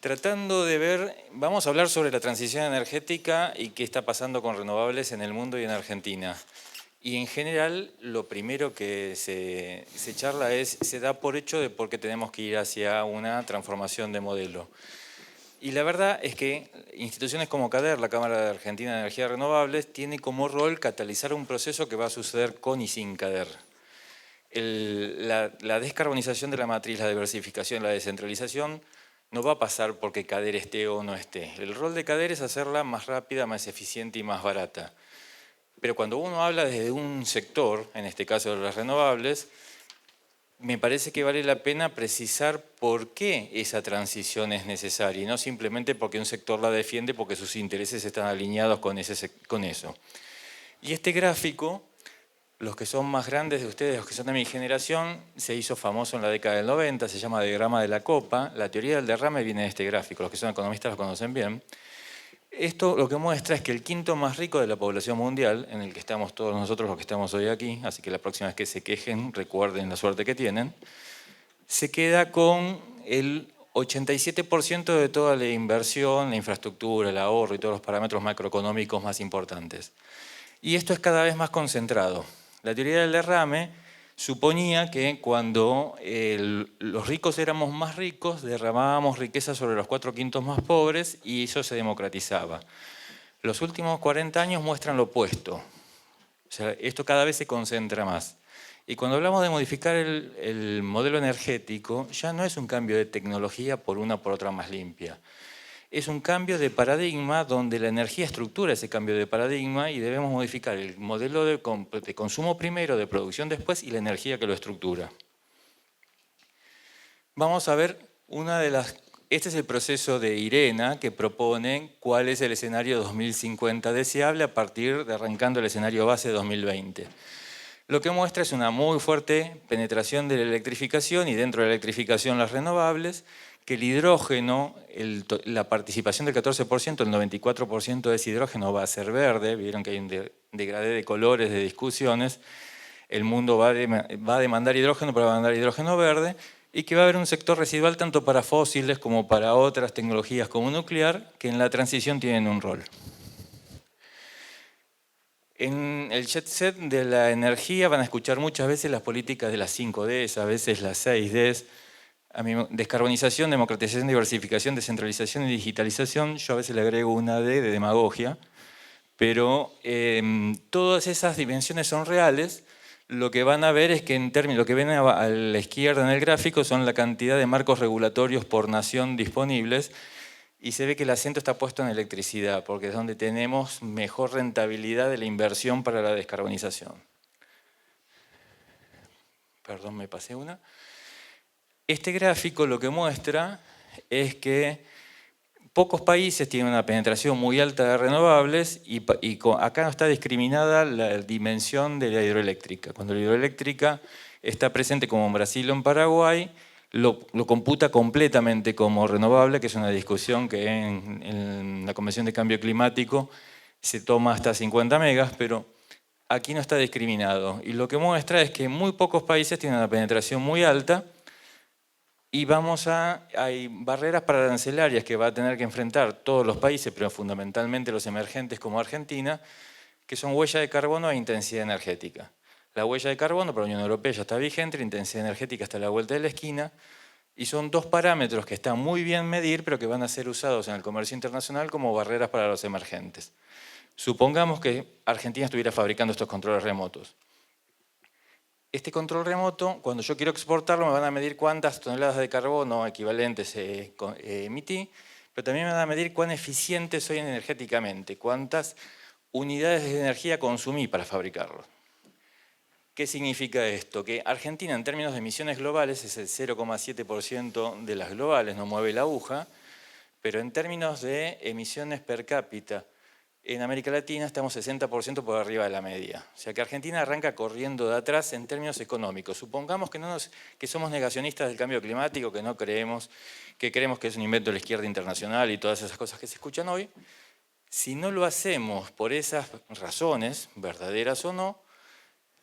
Tratando de ver, vamos a hablar sobre la transición energética y qué está pasando con renovables en el mundo y en Argentina. Y en general, lo primero que se charla es, se da por hecho de por qué tenemos que ir hacia una transformación de modelo. Y la verdad es que instituciones como CADER, la Cámara de Argentina de Energías Renovables, tiene como rol catalizar un proceso que va a suceder con y sin CADER. La descarbonización de la matriz, la diversificación, la descentralización, no va a pasar porque CADER esté o no esté. El rol de CADER es hacerla más rápida, más eficiente y más barata. Pero cuando uno habla desde un sector, en este caso de las renovables, me parece que vale la pena precisar por qué esa transición es necesaria y no simplemente porque un sector la defiende porque sus intereses están alineados con eso. Y este gráfico, los que son más grandes de ustedes, los que son de mi generación, se hizo famoso en la década del 90, se llama diagrama de la copa. La teoría del derrame viene de este gráfico, los que son economistas lo conocen bien. Esto lo que muestra es que el quinto más rico de la población mundial, en el que estamos todos nosotros los que estamos hoy aquí, así que la próxima vez que se quejen, recuerden la suerte que tienen, se queda con el 87% de toda la inversión, la infraestructura, el ahorro y todos los parámetros macroeconómicos más importantes. Y esto es cada vez más concentrado. La teoría del derrame suponía que cuando los ricos éramos más ricos, derramábamos riqueza sobre los 4/5 más pobres y eso se democratizaba. Los últimos 40 años muestran lo opuesto. O sea, esto cada vez se concentra más. Y cuando hablamos de modificar el modelo energético, ya no es un cambio de tecnología por una por otra más limpia. Es un cambio de paradigma donde la energía estructura ese cambio de paradigma y debemos modificar el modelo de consumo primero, de producción después y la energía que lo estructura. Vamos a ver este es el proceso de IRENA que propone cuál es el escenario 2050 deseable a partir de arrancando el escenario base 2020. Lo que muestra es una muy fuerte penetración de la electrificación y dentro de la electrificación las renovables, que el hidrógeno, la participación del 14%, el 94% de ese hidrógeno va a ser verde, vieron que hay un degradé de colores, de discusiones, el mundo va a demandar hidrógeno, pero va a demandar hidrógeno verde, y que va a haber un sector residual tanto para fósiles como para otras tecnologías como nuclear, que en la transición tienen un rol. En el jet set de la energía van a escuchar muchas veces las políticas de las 5Ds, a veces las 6Ds, descarbonización, democratización, diversificación, descentralización y digitalización. Yo a veces le agrego una D de demagogia, pero todas esas dimensiones son reales. Lo que van a ver es que en términos, lo que ven a la izquierda en el gráfico son la cantidad de marcos regulatorios por nación disponibles y se ve que el acento está puesto en electricidad, porque es donde tenemos mejor rentabilidad de la inversión para la descarbonización. Perdón, me pasé una. Este gráfico lo que muestra es que pocos países tienen una penetración muy alta de renovables y acá no está discriminada la dimensión de la hidroeléctrica. Cuando la hidroeléctrica está presente como en Brasil o en Paraguay, lo computa completamente como renovable, que es una discusión que en la Convención de Cambio Climático se toma hasta 50 megas, pero aquí no está discriminado. Y lo que muestra es que muy pocos países tienen una penetración muy alta y hay barreras arancelarias que va a tener que enfrentar todos los países, pero fundamentalmente los emergentes como Argentina, que son huella de carbono e intensidad energética. La huella de carbono para la Unión Europea ya está vigente, la intensidad energética está a la vuelta de la esquina, y son dos parámetros que están muy bien medir, pero que van a ser usados en el comercio internacional como barreras para los emergentes. Supongamos que Argentina estuviera fabricando estos controles remotos. Este control remoto, cuando yo quiero exportarlo, me van a medir cuántas toneladas de carbono equivalentes emití, pero también me van a medir cuán eficiente soy energéticamente, cuántas unidades de energía consumí para fabricarlo. ¿Qué significa esto? Que Argentina, en términos de emisiones globales, es el 0,7% de las globales, no mueve la aguja, pero en términos de emisiones per cápita, en América Latina estamos 60% por arriba de la media. O sea que Argentina arranca corriendo de atrás en términos económicos. Supongamos que somos negacionistas del cambio climático, que creemos que es un invento de la izquierda internacional y todas esas cosas que se escuchan hoy. Si no lo hacemos por esas razones, verdaderas o no,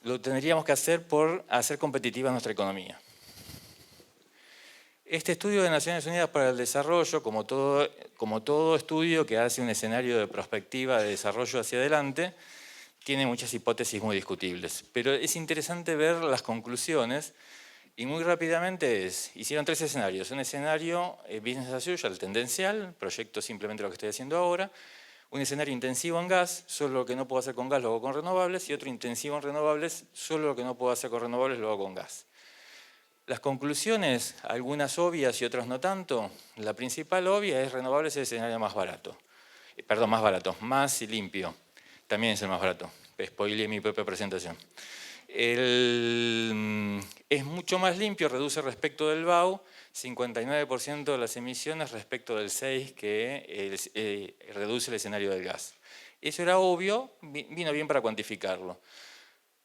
lo tendríamos que hacer por hacer competitiva nuestra economía. Este estudio de Naciones Unidas para el Desarrollo, como todo estudio que hace un escenario de prospectiva de desarrollo hacia adelante, tiene muchas hipótesis muy discutibles. Pero es interesante ver las conclusiones y muy rápidamente hicieron 3 escenarios. Un escenario business as usual, tendencial, proyecto simplemente lo que estoy haciendo ahora. Un escenario intensivo en gas, solo lo que no puedo hacer con gas lo hago con renovables. Y otro intensivo en renovables, solo lo que no puedo hacer con renovables lo hago con gas. Las conclusiones, algunas obvias y otras no tanto. La principal obvia es renovables es el escenario más barato. Perdón, más barato, más limpio. También es el más barato. Spoileé mi propia presentación. Es mucho más limpio, reduce respecto del BAU 59% de las emisiones respecto del 6% que reduce el escenario del gas. Eso era obvio, vino bien para cuantificarlo.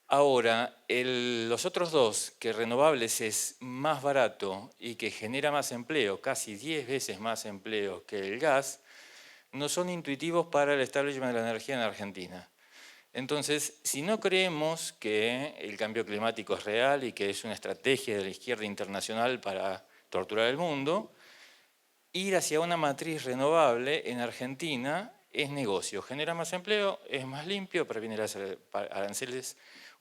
Ahora, los otros dos, que renovables es más barato y que genera más empleo, casi 10 veces más empleo que el gas, no son intuitivos para el establishment de la energía en Argentina. Entonces, si no creemos que el cambio climático es real y que es una estrategia de la izquierda internacional para torturar el mundo, ir hacia una matriz renovable en Argentina es negocio, genera más empleo, es más limpio, previene las aranceles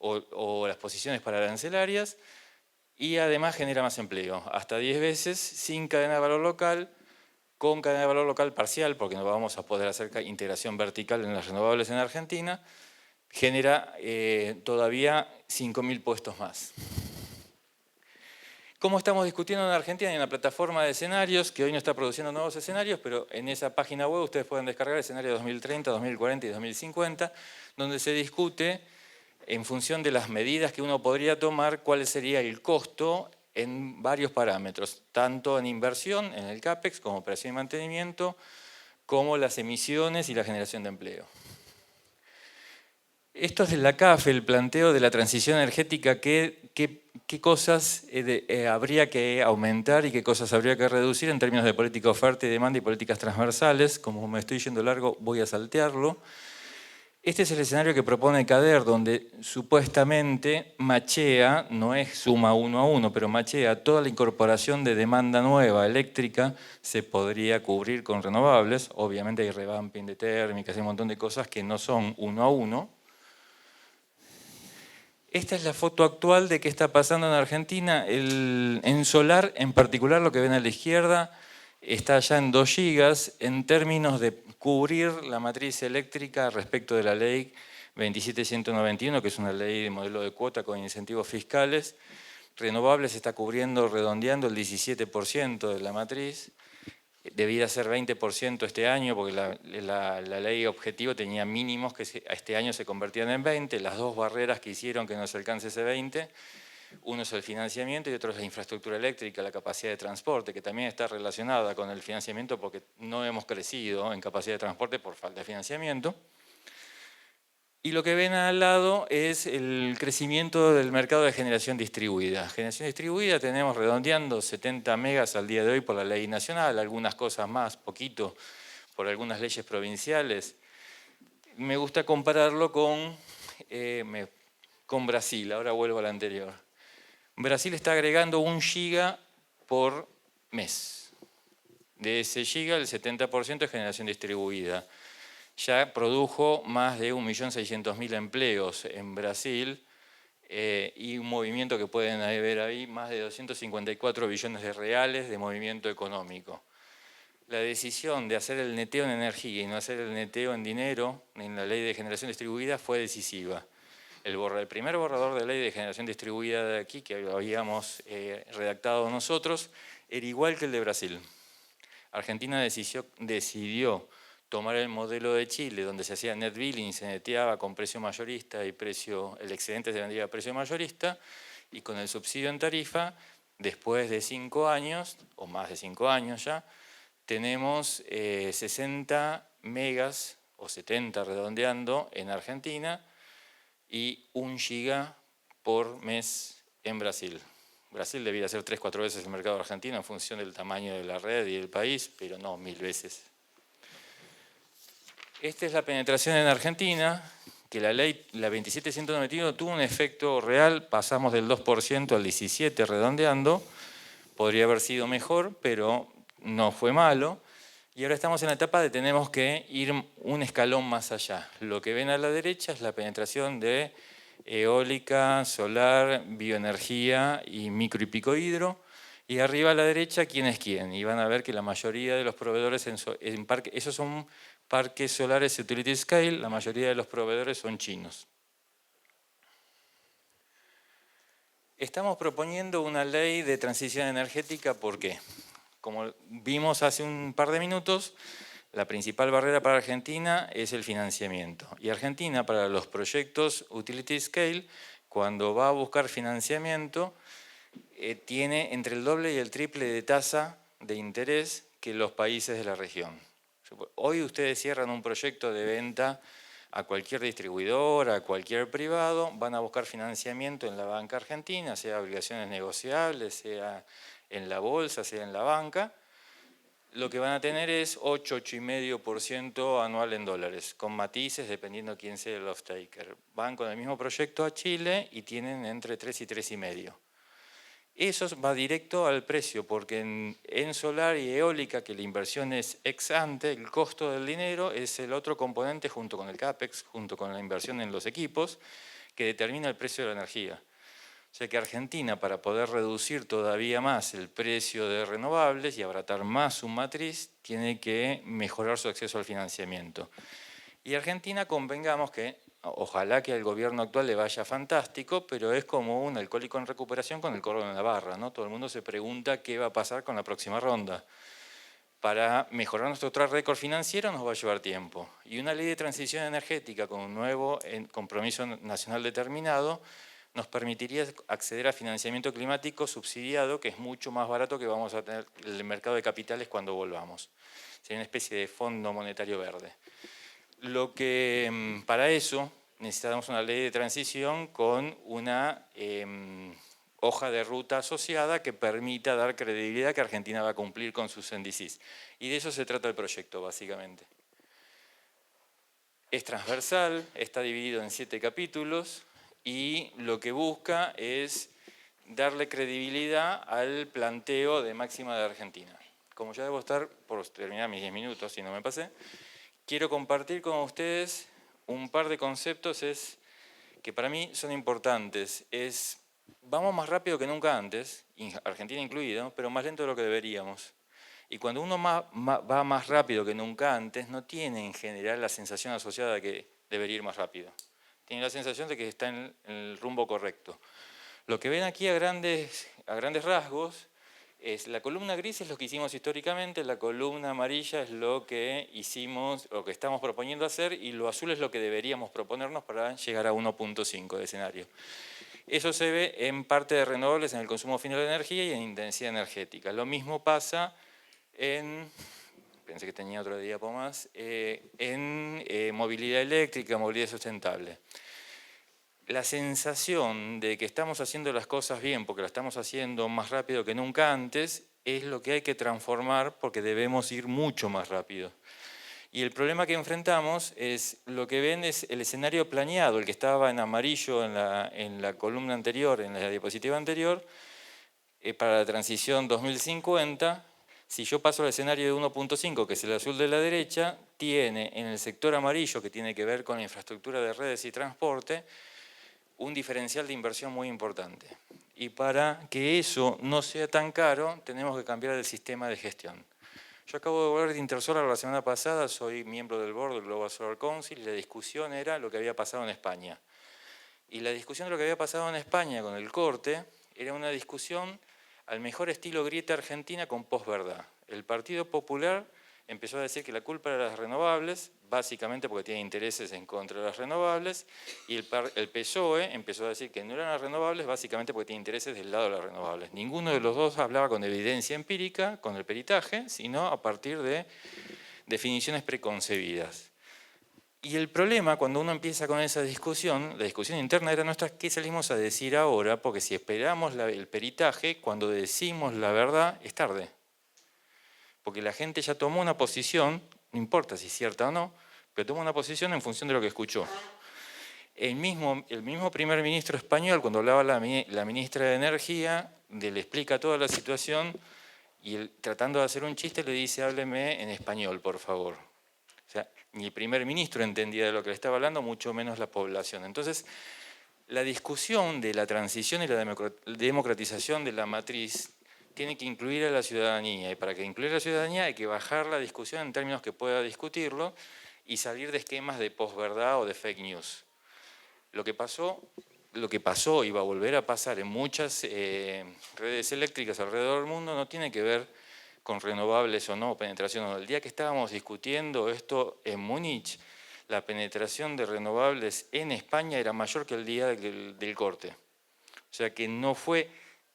o las posiciones para arancelarias y además genera más empleo, hasta 10 veces sin cadena de valor local, con cadena de valor local parcial, porque no vamos a poder hacer integración vertical en las renovables en Argentina, genera todavía 5.000 puestos más. ¿Cómo estamos discutiendo en Argentina? Hay una plataforma de escenarios que hoy no está produciendo nuevos escenarios, pero en esa página web ustedes pueden descargar el escenario 2030, 2040 y 2050, donde se discute en función de las medidas que uno podría tomar cuál sería el costo en varios parámetros, tanto en inversión, en el CAPEX, como operación y mantenimiento, como las emisiones y la generación de empleo. Esto es de la CAF, el planteo de la transición energética, qué cosas habría que aumentar y qué cosas habría que reducir en términos de política oferta y demanda y políticas transversales. Como me estoy yendo largo, voy a saltearlo. Este es el escenario que propone CADER, donde supuestamente machea, no es suma 1 a 1, pero machea toda la incorporación de demanda nueva eléctrica se podría cubrir con renovables. Obviamente hay revamping de térmicas, hay un montón de cosas que no son 1 a 1. Esta es la foto actual de qué está pasando en Argentina. En solar, en particular, lo que ven a la izquierda, está ya en 2 gigas en términos de cubrir la matriz eléctrica respecto de la ley 27191, que es una ley de modelo de cuota con incentivos fiscales. Renovables está cubriendo, redondeando, el 17% de la matriz. Debía ser 20% este año, porque la ley objetivo tenía mínimos que este año se convertían en 20. Las dos barreras que hicieron que no se alcance ese 20, uno es el financiamiento y otro es la infraestructura eléctrica, la capacidad de transporte, que también está relacionada con el financiamiento porque no hemos crecido en capacidad de transporte por falta de financiamiento. Y lo que ven al lado es el crecimiento del mercado de generación distribuida. Generación distribuida tenemos redondeando 70 megas al día de hoy por la ley nacional, algunas cosas más, poquito, por algunas leyes provinciales. Me gusta compararlo con Brasil, ahora vuelvo a la anterior. Brasil está agregando 1 giga por mes. De ese giga, el 70% es generación distribuida. Ya produjo más de 1.600.000 empleos en Brasil y un movimiento que pueden ver ahí, más de 254 billones de reales de movimiento económico. La decisión de hacer el neteo en energía y no hacer el neteo en dinero en la ley de generación distribuida fue decisiva. El primer borrador de ley de generación distribuida de aquí, que habíamos redactado nosotros, era igual que el de Brasil. Argentina decidió tomar el modelo de Chile, donde se hacía net billing, se neteaba con precio mayorista y el excedente se vendía a precio mayorista, y con el subsidio en tarifa, después de 5 años, o más de 5 años ya, tenemos 60 megas, o 70 redondeando, en Argentina, y 1 giga por mes en Brasil. Brasil debía ser 3-4 veces el mercado argentino en función del tamaño de la red y del país, pero no 1000 veces. Esta es la penetración en Argentina, que la ley, la 27191, tuvo un efecto real, pasamos del 2% al 17% redondeando, Podría haber sido mejor, pero no fue malo. Y ahora estamos en la etapa de tenemos que ir un escalón más allá. Lo que ven a la derecha es la penetración de eólica, solar, bioenergía y micro y pico hidro. Y arriba a la derecha, ¿quién es quién? Y van a ver que la mayoría de los proveedores esos son parques solares utility scale, la mayoría de los proveedores son chinos. Estamos proponiendo una ley de transición energética, ¿por qué? Como vimos hace un par de minutos, la principal barrera para Argentina es el financiamiento. Y Argentina, para los proyectos utility scale, cuando va a buscar financiamiento, tiene entre el doble y el triple de tasa de interés que los países de la región. Hoy ustedes cierran un proyecto de venta a cualquier distribuidor, a cualquier privado, van a buscar financiamiento en la banca argentina, sea obligaciones negociables, sea en la bolsa, sea en la banca. Lo que van a tener es 8, 8,5% anual en dólares, con matices dependiendo quién sea el off-taker. Van con el mismo proyecto a Chile y tienen entre 3 y 3,5. Eso va directo al precio, porque en solar y eólica, que la inversión es ex ante, el costo del dinero es el otro componente junto con el CAPEX, junto con la inversión en los equipos, que determina el precio de la energía. O sea que Argentina, para poder reducir todavía más el precio de renovables y abaratar más su matriz, tiene que mejorar su acceso al financiamiento. Y Argentina, convengamos que ojalá que al gobierno actual le vaya fantástico, pero es como un alcohólico en recuperación con el cordón en la barra, ¿no? Todo el mundo se pregunta qué va a pasar con la próxima ronda. Para mejorar nuestro track record financiero nos va a llevar tiempo. Y una ley de transición energética con un nuevo compromiso nacional determinado nos permitiría acceder a financiamiento climático subsidiado, que es mucho más barato que vamos a tener en el mercado de capitales cuando volvamos. Sería una especie de fondo monetario verde. Lo que para eso necesitamos una ley de transición con una hoja de ruta asociada que permita dar credibilidad que Argentina va a cumplir con sus NDCs. Y de eso se trata el proyecto, básicamente. Es transversal, está dividido en 7 capítulos y lo que busca es darle credibilidad al planteo de máxima de Argentina. Como ya debo estar por terminar mis 10 minutos, si no me pasé, quiero compartir con ustedes un par de conceptos que para mí son importantes. Vamos más rápido que nunca antes, Argentina incluido, pero más lento de lo que deberíamos. Y cuando uno va más rápido que nunca antes, no tiene en general la sensación asociada de que debería ir más rápido. Tiene la sensación de que está en el rumbo correcto. Lo que ven aquí a grandes rasgos es la columna gris es lo que hicimos históricamente, la columna amarilla es lo que hicimos, lo que estamos proponiendo hacer, y lo azul es lo que deberíamos proponernos para llegar a 1.5 de escenario. Eso se ve en parte de renovables en el consumo final de energía y en intensidad energética. Lo mismo pasa pensé que tenía otro diapo más, en movilidad eléctrica, movilidad sustentable. La sensación de que estamos haciendo las cosas bien porque las estamos haciendo más rápido que nunca antes es lo que hay que transformar porque debemos ir mucho más rápido. Y el problema que enfrentamos es, lo que ven es el escenario planeado, el que estaba en amarillo en la columna anterior, en la diapositiva anterior, para la transición 2050. Si yo paso al escenario de 1.5, que es el azul de la derecha, tiene en el sector amarillo, que tiene que ver con la infraestructura de redes y transporte, un diferencial de inversión muy importante. Y para que eso no sea tan caro, tenemos que cambiar el sistema de gestión. Yo acabo de volver de Intersolar la semana pasada, soy miembro del board del Global Solar Council, y la discusión era lo que había pasado en España. Y la discusión de lo que había pasado en España con el corte era una discusión al mejor estilo grieta argentina con posverdad. El Partido Popular empezó a decir que la culpa era de las renovables, básicamente porque tiene intereses en contra de las renovables, y el PSOE empezó a decir que no eran las renovables, básicamente porque tiene intereses del lado de las renovables. Ninguno de los dos hablaba con evidencia empírica, con el peritaje, sino a partir de definiciones preconcebidas. Y el problema, cuando uno empieza con esa discusión, la discusión interna era nuestra, ¿qué salimos a decir ahora? Porque si esperamos el peritaje, cuando decimos la verdad, es tarde. Porque la gente ya tomó una posición, no importa si es cierta o no, pero tomó una posición en función de lo que escuchó. El mismo primer ministro español, cuando hablaba la ministra de Energía, le explica toda la situación y él, tratando de hacer un chiste, le dice: hábleme en español, por favor. O sea, ni el primer ministro entendía de lo que le estaba hablando, mucho menos la población. Entonces, la discusión de la transición y la democratización de la matriz tiene que incluir a la ciudadanía, y para que incluya a la ciudadanía hay que bajar la discusión en términos que pueda discutirlo y salir de esquemas de posverdad o de fake news. Lo que pasó y va a volver a pasar en muchas redes eléctricas alrededor del mundo no tiene que ver con renovables o no, penetración o no. El día que estábamos discutiendo esto en Múnich, la penetración de renovables en España era mayor que el día del corte. O sea que no fue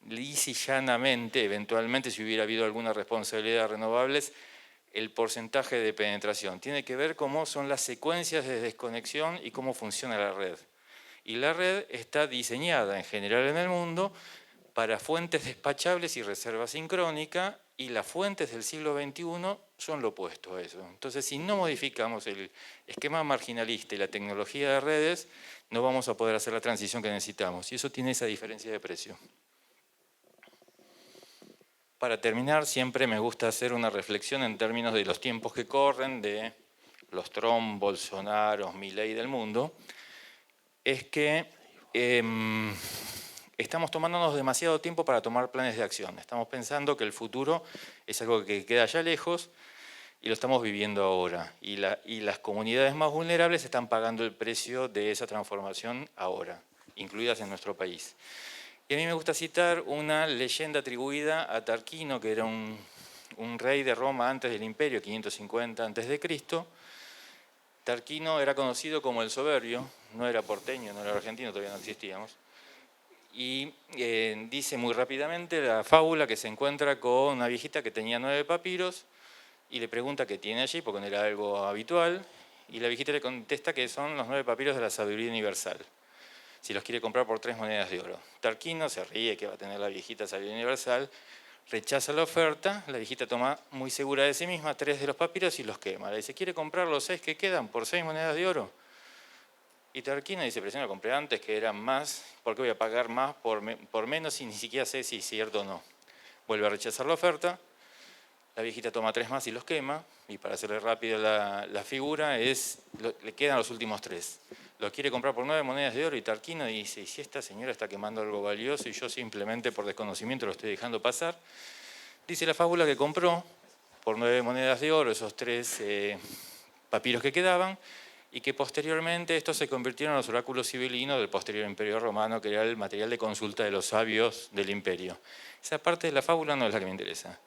lisa y llanamente, eventualmente si hubiera habido alguna responsabilidad de renovables, el porcentaje de penetración. Tiene que ver cómo son las secuencias de desconexión y cómo funciona la red. Y la red está diseñada en general en el mundo para fuentes despachables y reserva sincrónica, y las fuentes del siglo XXI son lo opuesto a eso. Entonces, si no modificamos el esquema marginalista y la tecnología de redes, no vamos a poder hacer la transición que necesitamos. Y eso tiene esa diferencia de precio. Para terminar, siempre me gusta hacer una reflexión en términos de los tiempos que corren, de los Trump, Bolsonaro, Milei del mundo. Es que estamos tomándonos demasiado tiempo para tomar planes de acción. Estamos pensando que el futuro es algo que queda ya lejos y lo estamos viviendo ahora. Y las comunidades más vulnerables están pagando el precio de esa transformación ahora, incluidas en nuestro país. Y a mí me gusta citar una leyenda atribuida a Tarquino, que era un rey de Roma antes del Imperio, 550 a.C. Tarquino era conocido como el soberbio, no era porteño, no era argentino, todavía no existíamos. Y dice muy rápidamente la fábula que se encuentra con una viejita que tenía 9 papiros y le pregunta qué tiene allí, porque no era algo habitual, y la viejita le contesta que son los 9 papiros de la sabiduría universal, si los quiere comprar por 3 monedas de oro. Tarquino se ríe que va a tener la viejita sabiduría universal, rechaza la oferta, la viejita toma muy segura de sí misma 3 de los papiros y los quema. Le dice: ¿quiere comprar los 6 que quedan por 6 monedas de oro? Y Tarquino dice: pero si no lo compré antes, que eran más, ¿por qué voy a pagar más por menos y ni siquiera sé si es cierto o no? Vuelve a rechazar la oferta, la viejita toma 3 más y los quema, y para hacerle rápido la figura, le quedan los últimos 3. Lo quiere comprar por 9 monedas de oro y Tarquino dice: ¿y si esta señora está quemando algo valioso y yo simplemente por desconocimiento lo estoy dejando pasar? Dice la fábula que compró por 9 monedas de oro esos 3 papiros que quedaban, y que posteriormente estos se convirtieron en los oráculos civilinos del posterior Imperio Romano, que era el material de consulta de los sabios del imperio. Esa parte de la fábula no es la que me interesa.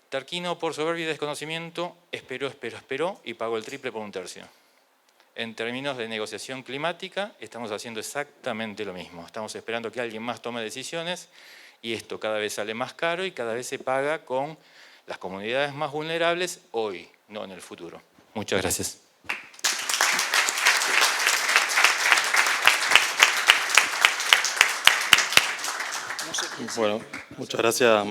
Tarquino, por soberbia y desconocimiento, esperó y pagó el triple por 1/3. En términos de negociación climática, estamos haciendo exactamente lo mismo. Estamos esperando que alguien más tome decisiones y esto cada vez sale más caro y cada vez se paga con las comunidades más vulnerables hoy, no en el futuro. Muchas gracias. Bueno, muchas gracias.